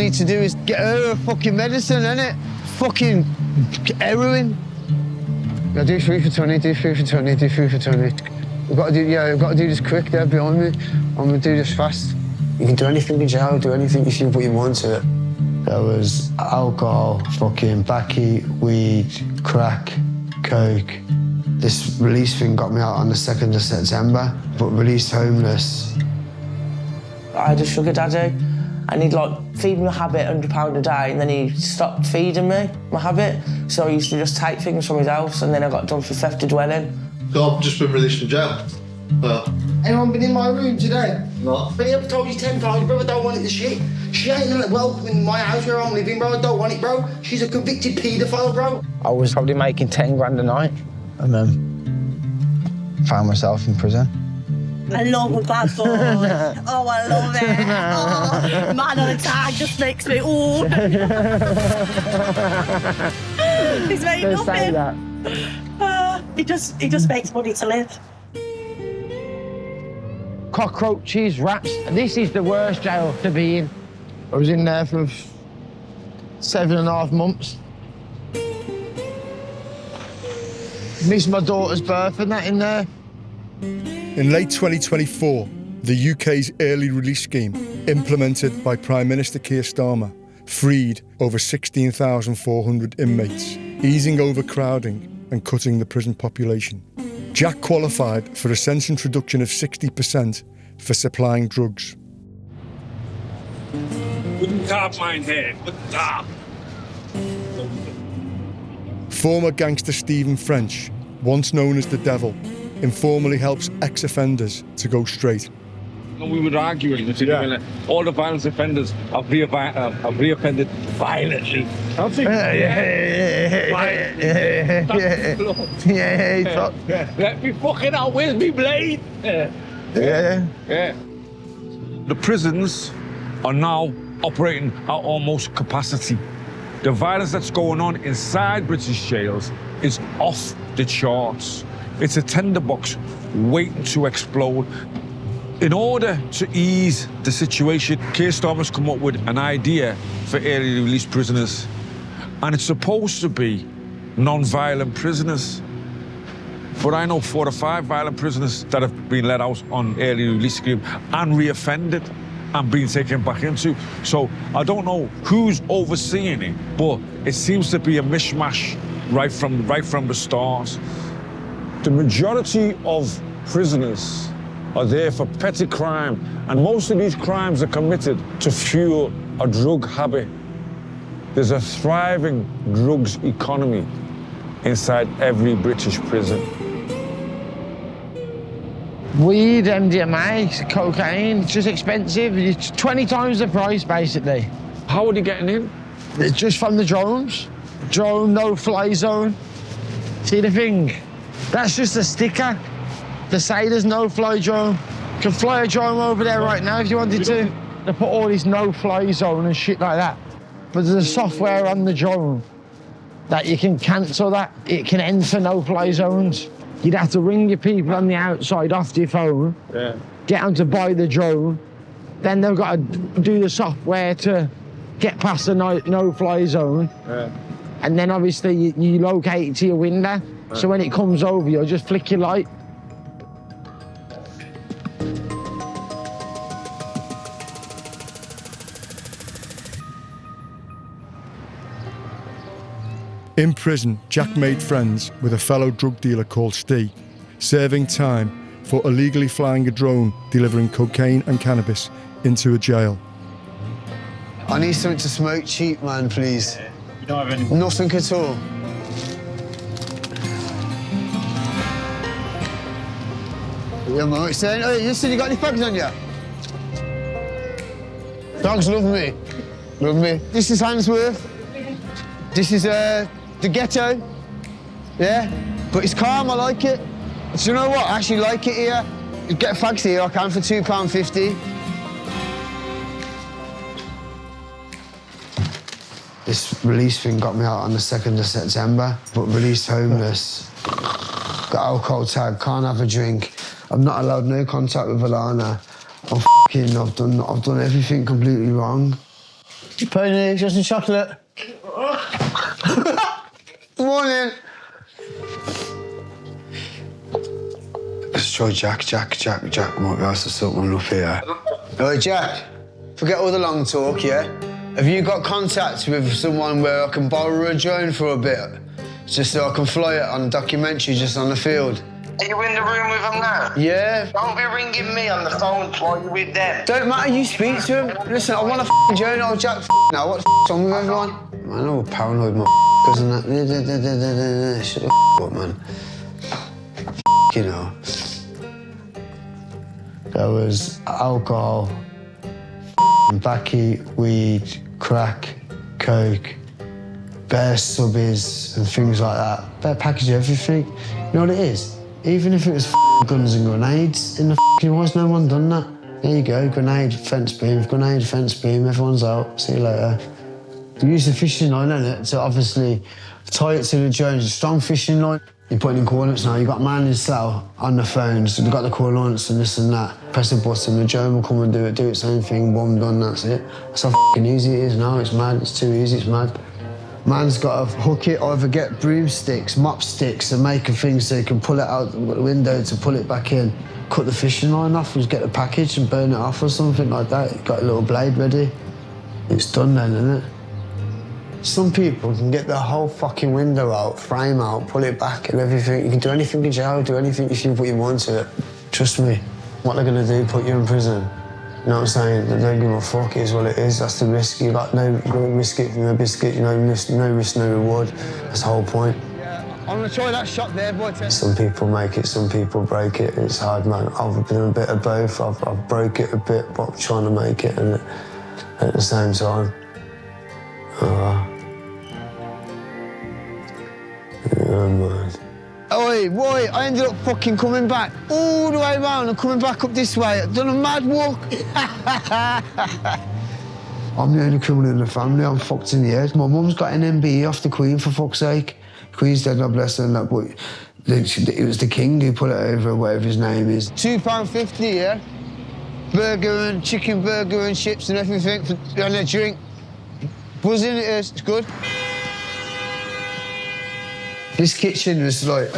need to do is get her a fucking medicine, innit? Fucking heroin. Yeah, do 3 for 20, do 3 for 20, do 3 for 20. We've got to do this quick, they're behind me. I'm gonna do this fast. You can do anything in jail, do anything if you put you want to it. There was alcohol, fucking backy, weed, crack, coke. This release thing got me out on the 2nd of September, but released homeless. I had a sugar daddy, and he'd like feed me a habit, £100 a day, and then he stopped feeding me my habit. So I used to just take things from his house, and then I got done for theft of dwelling. So I've just been released from jail. Anyone been in my room today? No. But I've told you 10 times, bro, I don't want it, the shit. She ain't welcome in my house where I'm living, bro. I don't want it, bro. She's a convicted paedophile, bro. I was probably making 10 grand a night, and then found myself in prison. I love a bad boy. Oh, I love it. Oh, man on a tag just makes me, ooh. He's made Don't say nothing. that. He just makes money to live. Cockroaches, rats. This is the worst jail to be in. I was in there for 7.5 months. Missed my daughter's birth and that in there. In late 2024, the UK's early release scheme, implemented by Prime Minister Keir Starmer, freed over 16,400 inmates, easing overcrowding and cutting the prison population. Jack qualified for a sentence reduction of 60% for supplying drugs. Wouldn't carve mine head, wouldn't carve. Former gangster Stephen French, once known as the Devil, informally helps ex-offenders to go straight. And we would argue that all the violence offenders have reoffended violently. I think. Let me fucking out, where's me blade? Yeah. The prisons are now operating at almost capacity. The violence that's going on inside British jails is off the charts. It's a tinderbox waiting to explode. In order to ease the situation, Keir Starmer's come up with an idea for early release prisoners. And it's supposed to be non-violent prisoners. But I know 4 or 5 violent prisoners that have been let out on early release scheme and reoffended and been taken back into. So I don't know who's overseeing it, but it seems to be a mishmash right from the start. The majority of prisoners are there for petty crime, and most of these crimes are committed to fuel a drug habit. There's a thriving drugs economy inside every British prison. Weed, MDMA, cocaine, it's just expensive. It's 20 times the price, basically. How are they getting in? It's just from the drones. Drone, no-fly zone. See the thing? That's just a sticker to say there's no-fly drone. You can fly a drone over there right now if you wanted to. They put all this no-fly zone and shit like that. But there's a software on the drone that you can cancel that. It can enter no-fly zones. You'd have to ring your people on the outside off your phone, get them to buy the drone. Then they've got to do the software to get past the no-fly zone. And then obviously you locate it to your window. So when it comes over, you'll just flick your light. In prison, Jack made friends with a fellow drug dealer called Steve, serving time for illegally flying a drone delivering cocaine and cannabis into a jail. I need something to smoke cheap, man, please. You don't have anything? Nothing at all. Yeah, mate. Saying, oh, you said you got any fags on you? Dogs love me. Love me. This is Handsworth. This is the ghetto. Yeah? But it's calm, I like it. Do you know what? I actually like it here. You get fags here, I can for £2.50. This release thing got me out on the 2nd of September, but released homeless. Got alcohol tag, can't have a drink. I'm not allowed no contact with Alana. I've done everything completely wrong. Pony, just some chocolate. Morning. Let's try Jack. Might be able to sort one up here. Alright, Jack. Forget all the long talk, yeah? Have you got contact with someone where I can borrow a drone for a bit? Just so I can fly it on a documentary just on the field. Are you in the room with them now? Yeah. Don't be ringing me on the phone while you're with them. Don't matter, you speak to him. Listen, I want a drone. Oh, Jack, now, what the on with everyone? Man, I'm all paranoid, motherfuckers and that. Shut the up, man. You know. There was alcohol, baccy, weed, crack, coke, bare subbies and things like that. Bare package of everything. You know what it is? Even if it was guns and grenades in the wars, no one done that. There you go, grenade, fence beam, everyone's out. See you later. We use the fishing line, innit, to obviously tie it to the drones. A strong fishing line. You're putting in coordinates now. You've got a man in cell on the phones. They've got the coordinates and this and that. Press a button, the drone will come and do it, same thing, boom, done, that's it. That's how easy it is now. It's mad, it's too easy, it's mad. Man's got to hook it, either get broomsticks, mop sticks, and make a thing so you can pull it out the window to pull it back in. Cut the fishing line off, just get the package and burn it off or something like that. You've got a little blade ready. It's done then, isn't it? Some people can get the whole fucking window out, frame out, pull it back and everything. You can do anything in jail, do anything if you put your mind to it. Trust me. What they're gonna do, put you in prison. You know what I'm saying? They don't give a fuck, it is what it is. That's the risk. You got no risk it, no biscuit, no risk, no reward. That's the whole point. Yeah, I'm gonna try that shot there, boy. Some people make it, some people break it. It's hard, man. I've been a bit of both. I've broke it a bit, but I'm trying to make it, and at the same time, yeah, man. Oi, boy, I ended up fucking coming back all the way round and coming back up this way. I've done a mad walk. I'm the only criminal in the family. I'm fucked in the head. My mum's got an MBE off the Queen, for fuck's sake. Queen's dead, God bless her, and that, but it was the King who put it over, whatever his name is. £2.50, yeah? Burger and chicken burger and chips and everything, and a drink. Buzzing it is, it's good. This kitchen was like...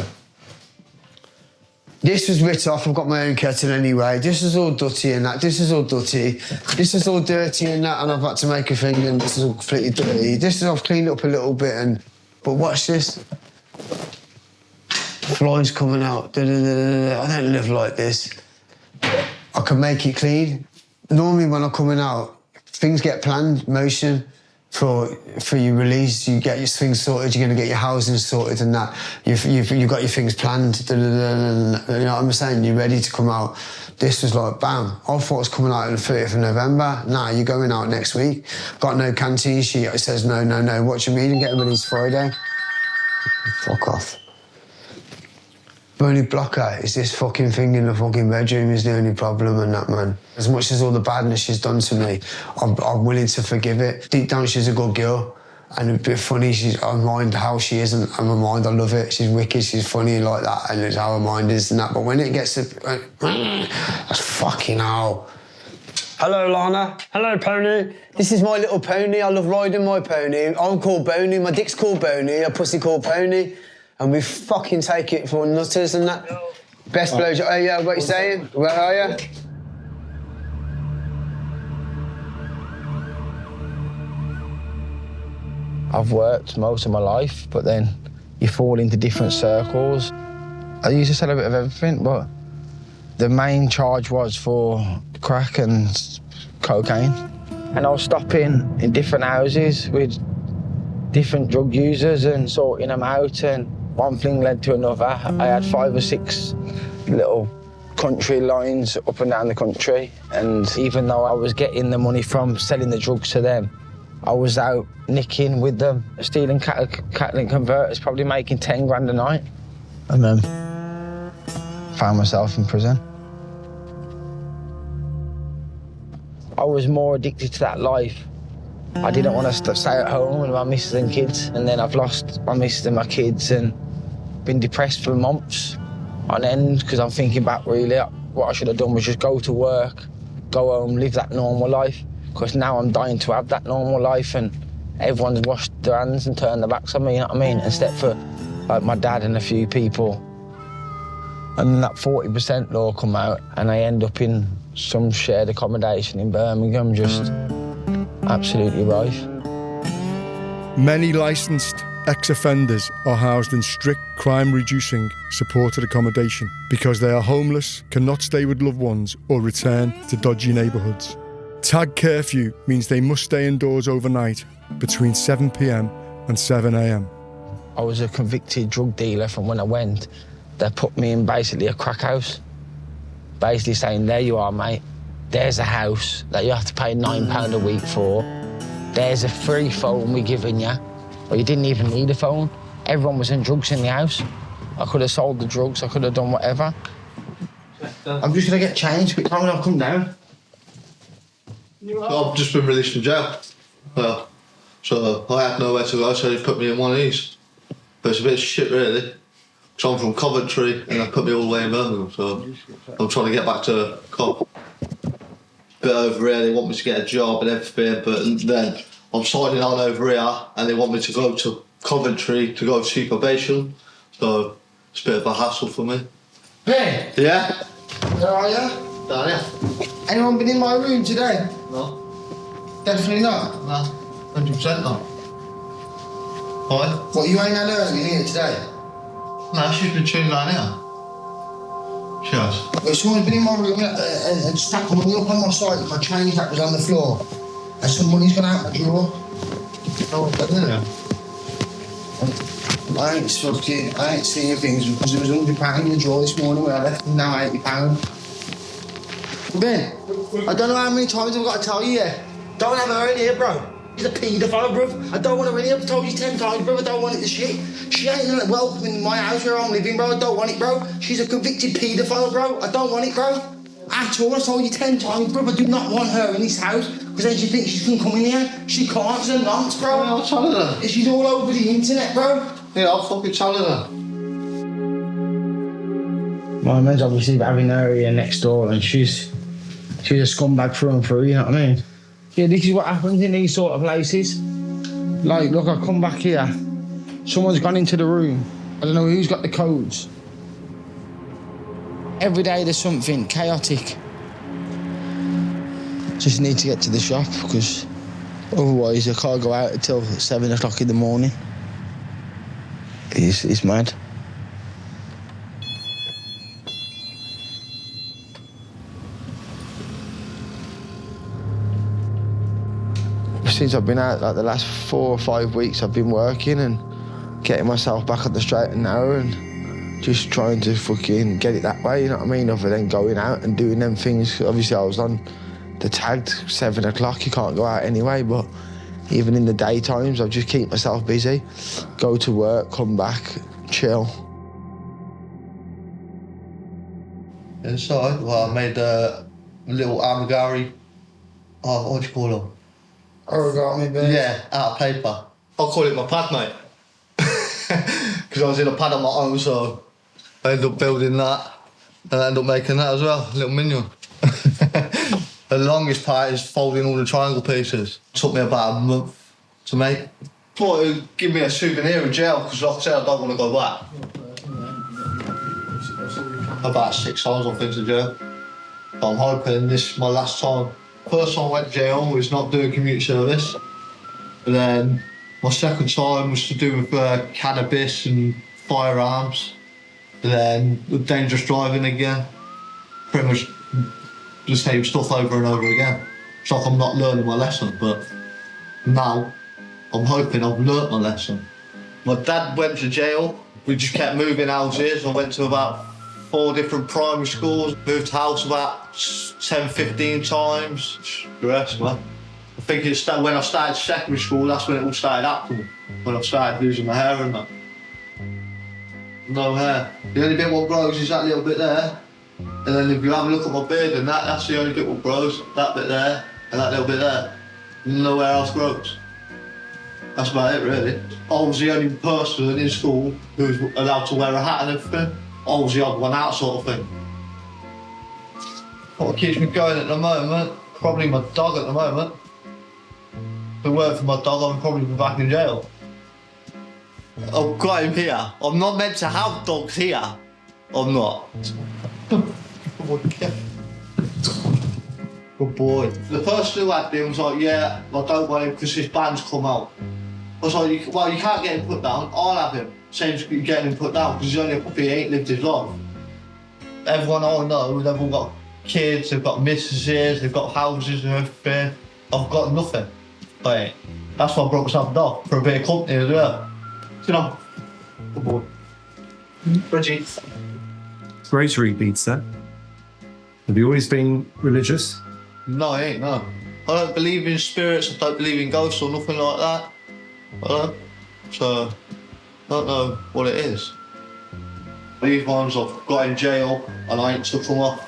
This was writ off, I've got my own kettle anyway. This is all dirty and that, this is all dirty. This is all dirty and that, and I've had to make a thing and this is all completely dirty. This is, I've cleaned up a little bit and... But watch this. Flies coming out, I don't live like this. I can make it clean. Normally when I'm coming out, things get planned, motion. For your release, you get your things sorted, you're going to get your housing sorted and that. You've got your things planned, you know what I'm saying? You're ready to come out. This was like, bam. I thought it was coming out on the 30th of November. Nah, you're going out next week. Got no canteen sheet. It says, no. What do you mean? Get released Friday. Fuck off. The only blocker is this fucking thing in the fucking bedroom is the only problem and that, man. As much as all the badness she's done to me, I'm willing to forgive it. Deep down, she's a good girl. And a bit funny, I mind how she is and my mind, I love it. She's wicked, she's funny like that, and it's how her mind is and that. But when it gets to... that's fucking hell. Hello, Lana. Hello, Pony. This is my little pony. I love riding my pony. I'm called Boney. My dick's called Boney. A pussy called Pony. And we fucking take it for nutters and that. No. Best blowjob. Oh, yeah, what you saying? Where are you? I've worked most of my life, but then you fall into different circles. I used to sell a bit of everything, but the main charge was for crack and cocaine. And I was stopping in different houses with different drug users and sorting them out, and one thing led to another. I had 5 or 6 little country lines up and down the country, and even though I was getting the money from selling the drugs to them, I was out nicking with them, stealing catalytic converters, probably making 10 grand a night. And then found myself in prison. I was more addicted to that life. I didn't want to stay at home with my missus and kids, and then I've lost my missus and my kids and been depressed for months on end because I'm thinking back, really, what I should have done was just go to work, go home, live that normal life. because now I'm dying to have that normal life, and everyone's washed their hands and turned their backs on me, you know what I mean? Except for like my dad and a few people. And then that 40% law come out, and I end up in some shared accommodation in Birmingham, just absolutely rife. Many licensed ex-offenders are housed in strict crime-reducing supported accommodation because they are homeless, cannot stay with loved ones or return to dodgy neighbourhoods. Tag curfew means they must stay indoors overnight between 7 p.m. and 7 a.m. I was a convicted drug dealer from when I went. They put me in basically a crack house, basically saying, there you are, mate. There's a house that you have to pay £9 a week for. There's a free phone we're giving you. Well, you didn't even need a phone. Everyone was in drugs in the house. I could have sold the drugs, I could have done whatever. I'm just gonna get changed, but time when I'll come down. I've just been released from jail. So I had nowhere to go, so they put me in one of these. But it's a bit of shit, really. So I'm from Coventry, and they put me all the way in Birmingham, so I'm trying to get back to Cov. Bit over here, they want me to get a job and everything, but then I'm signing on over here, and they want me to go to Coventry to go see probation. So it's a bit of a hassle for me. Ben! Yeah? Where are you? Down here. Anyone been in my room today? No. Definitely not. No. 100% not. Why? What, you ain't had her in here today? No, she's been tuning down here. She has. Well, someone's been in my room and stacked money up on my side. My change that was on the floor. And some money's gone out my drawer. Oh, yeah. I ain't seeing things because there was £100 in the drawer this morning when I left and now £80. Ben, I don't know how many times I've got to tell you yet. Don't have her in here, bro. She's a paedophile, bruv. I don't want her in here. I've told you 10 times, bro. I don't want it to shit. She ain't welcome in my house where I'm living, bro. I don't want it, bro. She's a convicted paedophile, bro. I don't want it, bro. At all. I told you 10 times, bro. I do not want her in this house because then she thinks she can come in here. She can't. She's a nonce, bro. Yeah, I'll tell her. She's all over the internet, bro. Yeah, I'll fucking tell her. My man's obviously having her here next door, and she's a scumbag through and through, you know what I mean? Yeah, this is what happens in these sort of places. Like, look, I come back here. Someone's gone into the room. I don't know who's got the codes. Every day there's something chaotic. Just need to get to the shop because otherwise I can't go out until 7 o'clock in the morning. It's mad. Since I've been out, like the last 4 or 5 weeks, I've been working and getting myself back on the straight and narrow and just trying to fucking get it that way, you know what I mean? Other than going out and doing them things. Obviously, I was on the tagged 7 o'clock, you can't go out anyway, but even in the daytimes, I just keep myself busy, go to work, come back, chill. Inside, well, I made a little amigari. Oh, what do you call them? Origami, Ben. Yeah, out of paper. I'll call it my pad, mate. Because I was in a pad on my own, so I ended up building that and I ended up making that as well, a little minion. The longest part is folding all the triangle pieces. Took me about a month to make. Thought it would give me a souvenir in jail, because like I said, I don't want to go back. About 6 times I've been to jail. But I'm hoping this is my last time. First time I went to jail was not doing community service. And then my second time was to do with cannabis and firearms. And then with dangerous driving again. Pretty much the same stuff over and over again. It's like I'm not learning my lesson, but now I'm hoping I've learnt my lesson. My dad went to jail. We just kept moving houses. I went to about 4 different primary schools. Moved house about 10, 15 times. Stress, man. I think it's when I started secondary school, that's when it all started happening. When I started losing my hair and that. No hair. The only bit what grows is that little bit there. And then if you have a look at my beard and that's the only bit what grows. That bit there and that little bit there. Nowhere else grows. That's about it, really. I was the only person in school who was allowed to wear a hat and everything. I was the odd one out, sort of thing. What keeps me going at the moment? Probably my dog at the moment. If it weren't for my dog, I'd probably be back in jail. I've got him here. I'm not meant to have dogs here. I'm not. Good boy. The person who had him was like, yeah, I don't want him because his band's come out. I was like, well, you can't get him put down. I'll have him. Same as getting him put down because he's only a puppy, he ain't lived his life. Everyone I know, they've all got kids, they've got missuses, they've got houses and everything. I've got nothing. Like, that's why I brought myself a dog, for a bit of company as well. You know, good boy. Reggie. It's great to read beats there. Have you always been religious? No, I ain't, no. I don't believe in spirits, I don't believe in ghosts or nothing like that. I don't. So, I don't know what it is. These ones I've got in jail and I ain't took them off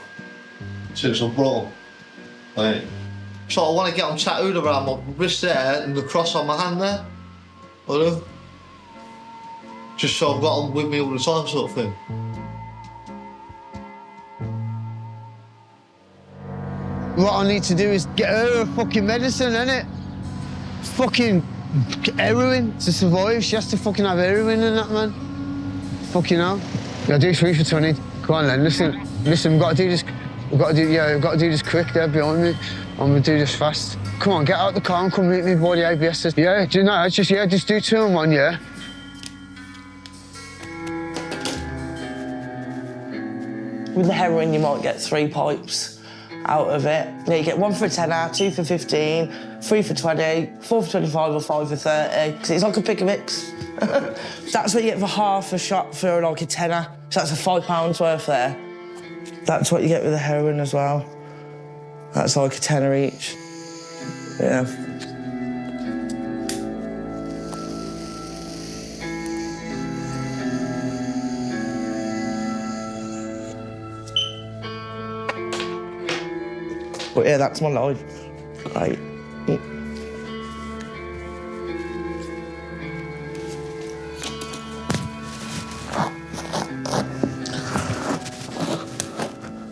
since I brought them. Like, so I want to get them tattooed around my wrist there and the cross on my hand there. I do. Just so I've got them with me all the time, sort of thing. What I need to do is get her a fucking medicine, innit? Fucking heroin to survive. She has to fucking have heroin and that, man. Fucking hell. Yeah, do 3 for 20. Come on then, listen, we've got to do this. We've got to do this quick there behind me. I'm gonna do this fast. Come on, get out the car and come meet me by the ABS. Yeah, do you know, just do 2 and 1, yeah? With the heroin, you might get 3 pipes out of it. Yeah, you get 1 for a tenner, 2 for 15, 3 for 20, 4 for 25 or 5 for 30. Because it's like a pick a mix. That's what you get for half a shot for like a tenner. So that's a £5 worth there. That's what you get with the heroin as well. That's like a tenner each. Yeah. But yeah, that's my life. Right.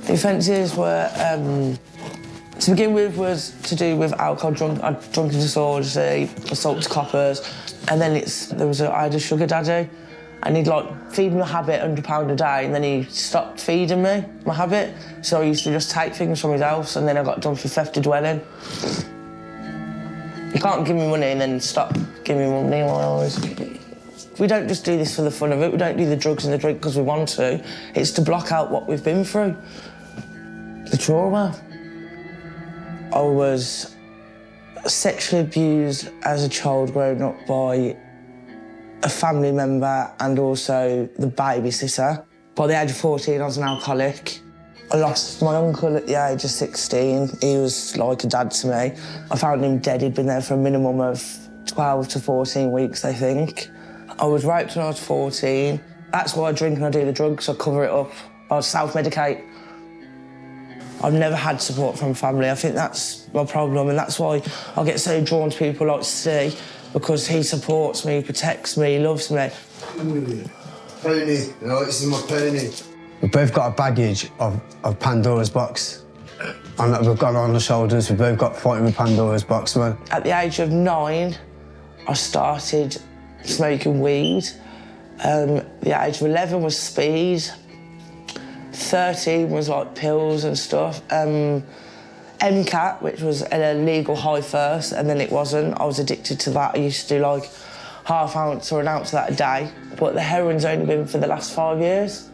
The offences were, to begin with, was to do with alcohol, drunken disorder, assault to coppers, and then I had a sugar daddy, and he'd like feed me a habit, £100 a day, and then he stopped feeding me my habit, so I used to just take things from his house, and then I got done for theft of dwelling. You can't give me money and then stop giving me money. We don't just do this for the fun of it. We don't do the drugs and the drink because we want to. It's to block out what we've been through. The trauma. I was sexually abused as a child growing up by a family member and also the babysitter. By the age of 14, I was an alcoholic. I lost my uncle at the age of 16. He was like a dad to me. I found him dead. He'd been there for a minimum of 12 to 14 weeks, I think. I was raped when I was 14. That's why I drink and I do the drugs. I cover it up. I self-medicate. I've never had support from family. I think that's my problem, and that's why I get so drawn to people like Steve, because he supports me, protects me, loves me. Pony, this is my pony. We've both got a baggage of Pandora's box. And we've got it on the shoulders, we've both got fighting with Pandora's box, man. At the age of 9, I started smoking weed. The age of 11 was speed. 13 was like pills and stuff. MCAT, which was an illegal high first, and then it wasn't. I was addicted to that. I used to do like ½ ounce or an ounce of that a day. But the heroin's only been for the last 5 years.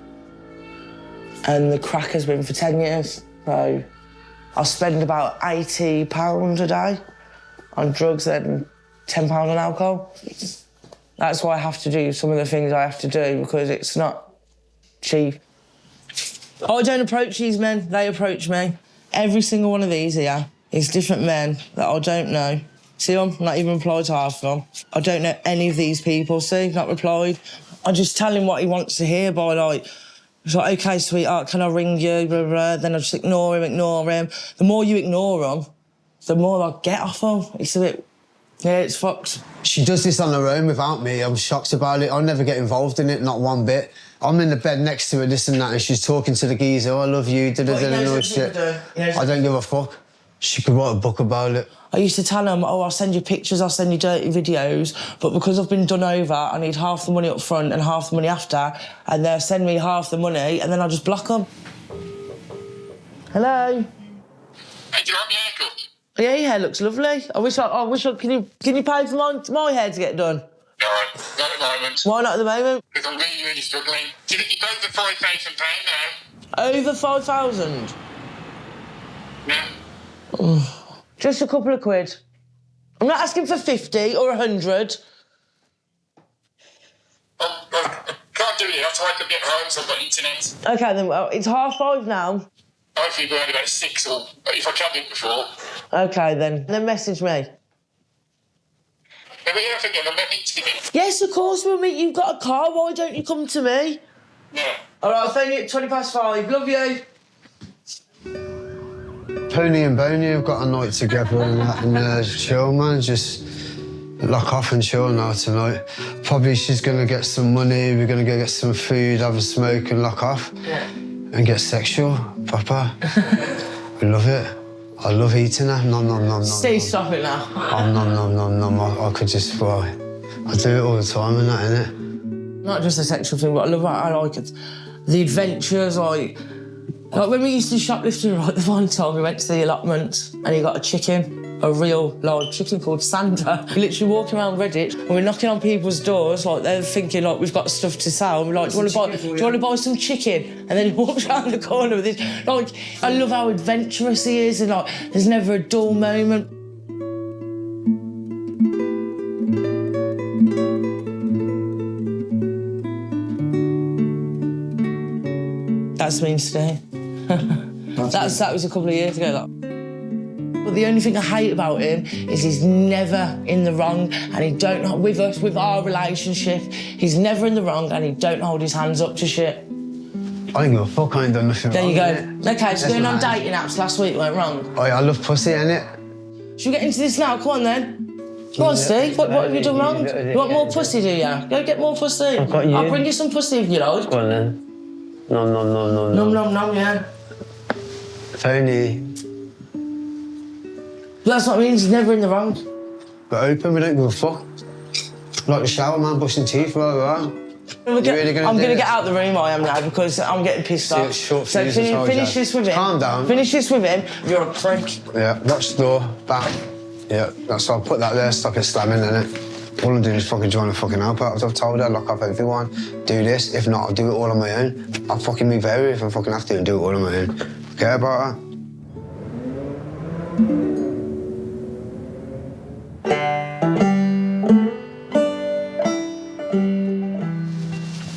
And the crack has been for 10 years. So I spend about £80 a day on drugs and £10 on alcohol. That's why I have to do some of the things I have to do, because it's not cheap. I don't approach these men, they approach me. Every single one of these here is different men that I don't know. See them? Not even replied to half of them. I don't know any of these people, see? Not replied. I just tell him what he wants to hear by like, it's like, OK, sweetheart, can I ring you? Blah, blah, blah. Then I just ignore him. The more you ignore them, the more I get off them. It's a bit, yeah, it's fucked. She does this on her own without me. I'm shocked about it. I'll never get involved in it, not one bit. I'm in the bed next to her, this and that, and she's talking to the geezer, oh, I love you, da-da-da-da, shit. I don't give a fuck. She could write a book about it. I used to tell them, oh, I'll send you pictures, I'll send you dirty videos, but because I've been done over, I need half the money up front and half the money after, and they'll send me half the money, and then I'll just block them. Hello? Hey, do you like my haircut? Yeah, your hair looks lovely. I wish can you pay for my hair to get done? No, not at the moment. Why not at the moment? Because I'm really, really struggling. Do you think you're over £5,000 now? Over 5,000? Yeah. Oh, just a couple of quid. I'm not asking for 50 or 100. I can't do it. I'll try to get home, so I've got internet. OK, then, well, it's 5:30 now. Hopefully we're around about 6, or if I can do it before. OK, then message me. Can we have again? I'm meeting it. Yes, of course we'll meet. You've got a car. Why don't you come to me? Yeah. All right, I'll phone you at 5:20. Love you. Pony and Boney have got a night together and chill, man. Just lock off and chill now tonight. Probably she's going to get some money, we're going to go get some food, have a smoke and lock off. Yeah. And get sexual, Papa. We love it. I love eating her. Nom, nom, nom, nom. Steve, stop it now. Oh, nom, nom, nom, nom. I could just, well, I do it all the time and that, innit? Not just a sexual thing, but I like it. The adventures, like when we used to shoplifting, right, the one time we went to the allotment and he got a chicken, a real live chicken called Sandra. We're literally walking around Redditch and we're knocking on people's doors, like they're thinking like we've got stuff to sell. And we're like, do you want to buy some chicken? And then he walks around the corner with this. Like, I love how adventurous he is and like there's never a dull moment. That's me today. That was a couple of years ago. But the only thing I hate about him is he's never in the wrong, and he don't with us, with our relationship. He's never in the wrong, and he don't hold his hands up to shit. I ain't give a fuck. I ain't done nothing there wrong. There you innit? go. OK, so going on nice. dating apps last week went wrong. Oh, yeah, I love pussy, innit? Should we get into this now? Come on then. Go on, Steve. What have you done wrong? You want more pussy, do you? Go get more pussy. I've got you. I'll bring you some pussy if you like. Go on then. Nom, nom, nom, nom, Nom, nom, nom, yeah. Tony. That's what I mean, he's never in the wrong. But open, we don't give a fuck. Like the shower, man, brushing teeth, blah, blah, blah. I'm going to get out the room, I am now, because I'm getting pissed off. Short So finish this with him. Calm down. Finish this with him. You're a prick. Yeah, watch the door, bam. Yeah, that's I'll put that there, stop it slamming, innit? All I'm doing is fucking trying to fucking help out. I've told her, lock off everyone, do this. If not, I'll do it all on my own. I'll fucking move area if I fucking have to and do it all on my own. Care about her?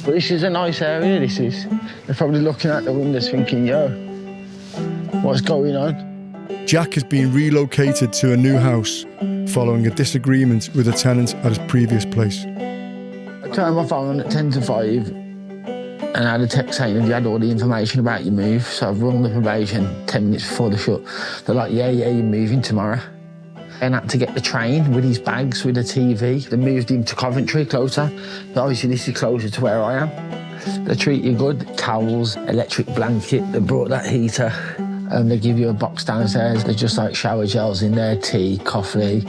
But this is a nice area, this is. They're probably looking out the windows thinking, yo, what's going on? Jack has been relocated to a new house following a disagreement with a tenant at his previous place. I turned my phone on at 10 to 5 and I had a text saying, have you had all the information about your move? So I've rung the probation 10 minutes before the shut. They're like, yeah, you're moving tomorrow. And had to get the train with his bags, with a TV. They moved him to Coventry, closer. But obviously, this is closer to where I am. They treat you good. Towels, electric blanket. They brought that heater. And they give you a box downstairs. There's just like shower gels in there, tea, coffee.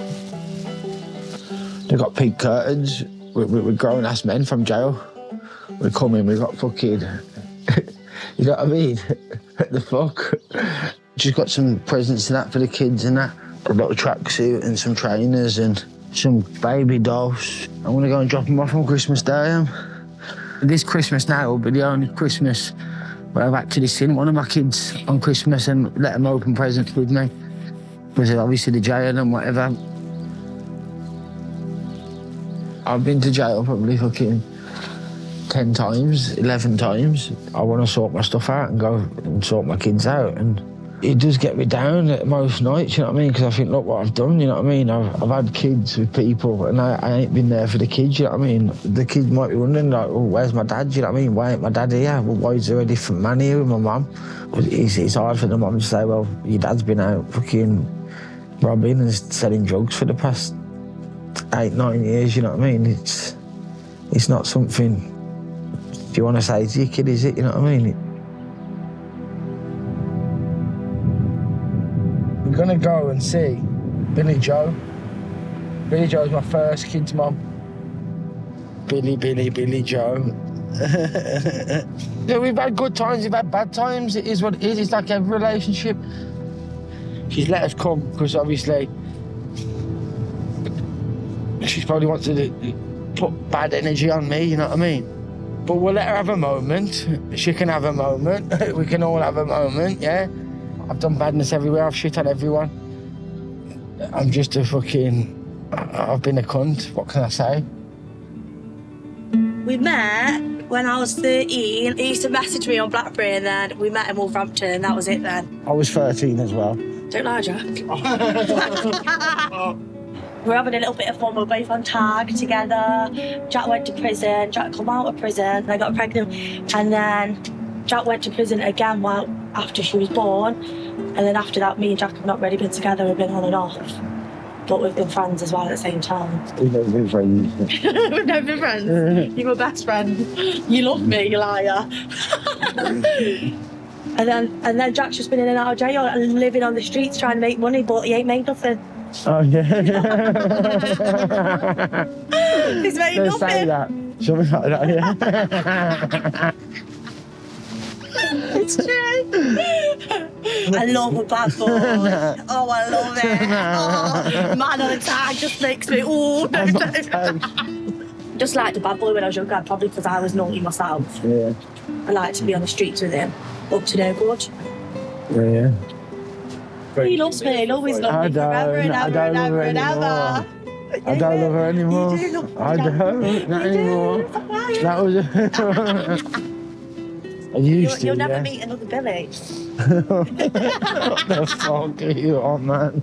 They've got pink curtains. We're grown-ass men from jail. We come in, we've got fucking... you know what I mean? The fuck? Just got some presents and that for the kids and that. A little tracksuit and some trainers and some baby dolls. I'm gonna go and drop them off on Christmas Day. This Christmas now will be the only Christmas where I've actually seen one of my kids on Christmas and let them open presents with me. Because obviously the jail and whatever. I've been to jail probably fucking 10 times, 11 times. I want to sort my stuff out and go and sort my kids out. And it does get me down at most nights, you know what I mean? Because I think, look what I've done, you know what I mean? I've had kids with people and I ain't been there for the kids, you know what I mean? The kids might be wondering, like, oh, where's my dad, you know what I mean? Why ain't my dad here? Well, why is there a different man here with my mum? It's hard for the mum to say, well, your dad's been out fucking robbing and selling drugs for the past 8, 9 years, you know what I mean? It's not something you want to say to your kid, is it? You know what I mean? We're gonna go and see Billy Joe. Billy Joe's my first kid's mum. Billy Joe. Yeah, we've had good times, we've had bad times. It is what it is. It's like every relationship. She's let us come because obviously she's probably wants to put bad energy on me, you know what I mean? But we'll let her have a moment. She can have a moment. We can all have a moment, yeah? I've done badness everywhere. I've shit on everyone. I'm just a fucking... I've been a cunt. What can I say? We met when I was 13. He used to message me on BlackBerry and then we met in Wolverhampton and that was it then. I was 13 as well. Don't lie, Jack. We're having a little bit of fun. We're both on tag together. Jack went to prison. Jack come out of prison. And I got pregnant. And then Jack went to prison again after she was born. And then after that, me and Jack have not really been together. We've been on and off. But we've been friends as well at the same time. We've never been friends. We've never been friends? You're my best friend. You love me, you liar. and then Jack's just been in and out of jail and living on the streets trying to make money, but he ain't made nothing. Oh, yeah. He's made Don't say nothing. that. Something like that, yeah. It's true. I love a bad boy. Oh, I love it. Oh, man on a tag just makes me, Just like the bad boy when I was younger, probably because I was naughty myself. Yeah. I like to be on the streets with him. Up to no good. Yeah. He loves me. He'll always love me forever and ever and ever and ever. I don't love her anymore. You do love me, I Jack. don't, not anymore. That was... I used to, You'll never meet another Billy. What the fuck are you on, man?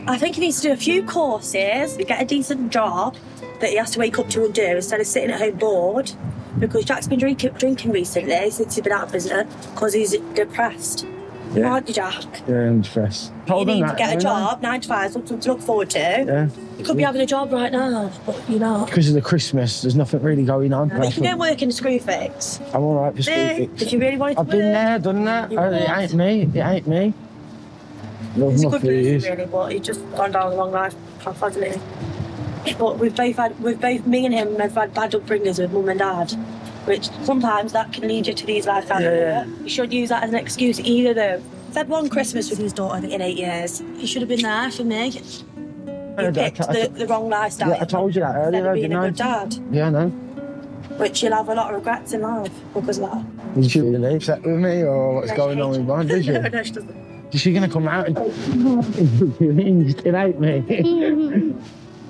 I think he needs to do a few courses, get a decent job that he has to wake up to and do instead of sitting at home bored. Because Jack's been drinking recently since he's been out of prison because he's depressed. Yeah. Aren't you, Jack? Yeah, I'm stressed. You need to get a job, 9 to 5, something to look forward to. Yeah. You could be having a job right now, but you're not. Because of the Christmas, there's nothing really going on. You can go work in a screw fix. I'm all right for school fix. If you really wanted to I've been there, done that. It ain't me. It ain't me. Love It's a my good reason, food. really, but he's just gone down the wrong life path, hasn't he? But me and him have had bad upbringings with mum and dad, which sometimes that can lead you to these life Yeah. You should use that as an excuse, either though. I've had one Christmas with his daughter in 8 years. He should have been there for me. You picked the wrong lifestyle. Yeah, I told you that earlier, Instead of being didn't a I? good dad. Yeah, I know. Which you'll have a lot of regrets in life because of that. Is she really upset with me or what's going on with mine, does she? No, she doesn't. Is she going to come out and... You still hate me?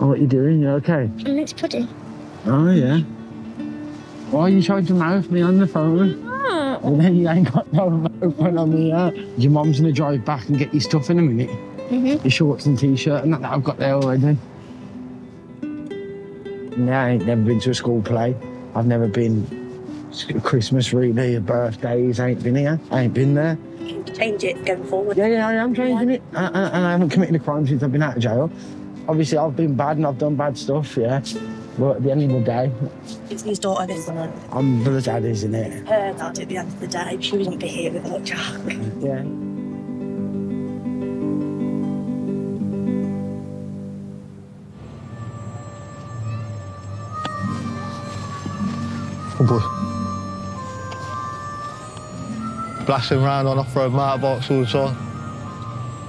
Oh, what are you doing? You okay? It's pudding. Oh, yeah. Why are you trying to mouth me on the phone? And then you ain't got no mouth on me, Your mum's going to drive back and get your stuff in a minute. Your shorts and t-shirt and that I've got there already. No, I ain't never been to a school play. I've never been Christmas really, birthdays, I ain't been here. I ain't been there. Change it going forward. Yeah, I am changing it. And I haven't committed a crime since I've been out of jail. Obviously, I've been bad and I've done bad stuff, yeah. But at the end of the day... It's his daughter, isn't it? I'm the dad, isn't it? Her dad at the end of the day. She wouldn't be here without Jack. Yeah. Oh boy. Blasting around on off-road motorbikes all the time.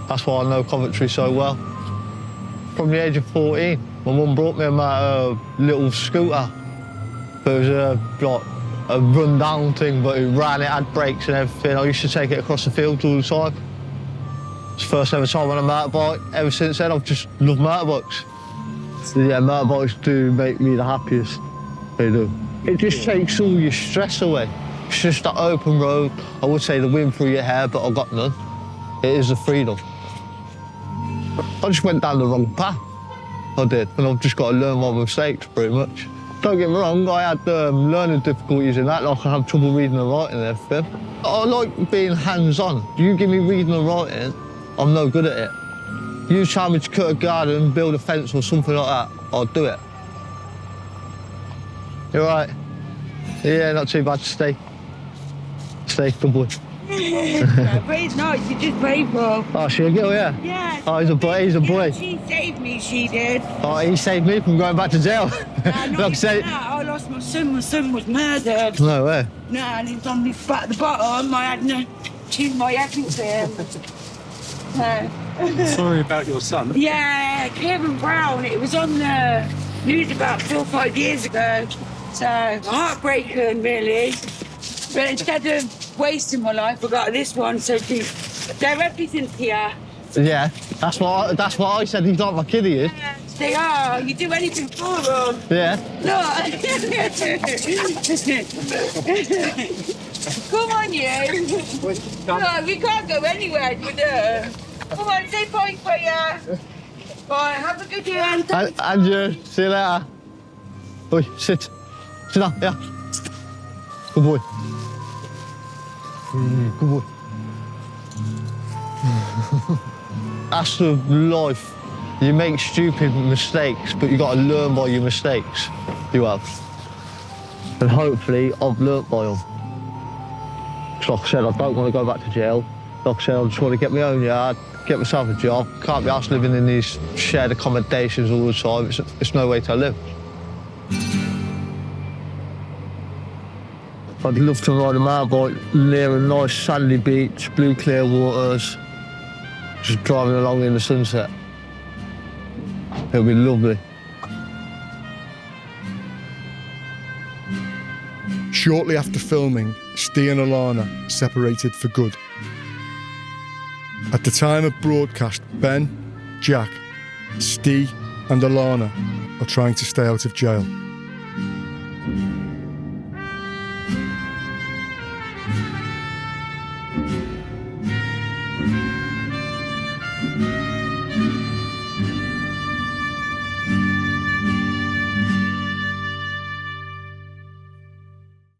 That's why I know Coventry so well. From the age of 14, my mum brought me a little scooter. It was like a run-down thing, but it ran, it had brakes and everything. I used to take it across the fields all the time. It's the first ever time on a motorbike. Ever since then, I've just loved motorbikes. So, yeah, motorbikes do make me the happiest. They do. It just takes all your stress away. It's just that open road. I would say the wind through your hair, but I've got none. It is the freedom. I just went down the wrong path. I did, and I've just got to learn my mistakes, pretty much. Don't get me wrong, I had learning difficulties in that, like I have trouble reading and writing and everything. I like being hands-on. You give me reading and writing, I'm no good at it. You tell me to cut a garden, build a fence or something like that, I'll do it. You all right? Yeah, not too bad. Stay, good boy. But it's nice, you just pay for. Oh, she'll get yeah. Yeah. Oh, he's a boy, he's a boy. She saved me, she did. Oh, he saved me from going back to jail. Nah, not Like I said, even that. I lost my son was murdered. no way. No, and he was on this at the bottom. I had no tune my everything. No. Sorry about your son. Yeah, Kevin Brown. It was on the news about 4 or 5 years ago. So heartbreaking, really. But instead of wasting my life, I got this one. So they're everything here. Yeah, that's what I said. He's not my kid, he is. Yes, they are. You do anything for them. Yeah. Look. Come on, you. No, we can't go anywhere, you know. Come on, say bye for you. Bye, have a good day. And you, see you later. Oi, sit. Sit down, yeah. Good boy. Good boy. That's the life. You make stupid mistakes, but you got to learn by your mistakes. You have. And hopefully, I've learnt by them. Like I said, I don't want to go back to jail. Like I said, I just want to get my own yard, get myself a job. Can't be arsed living in these shared accommodations all the time. It's no way to live. I'd love to ride a motorbike near a nice sandy beach, blue clear waters, just driving along in the sunset. It'll be lovely. Shortly after filming, Steve and Alana separated for good. At the time of broadcast, Ben, Jack, Steve and Alana are trying to stay out of jail.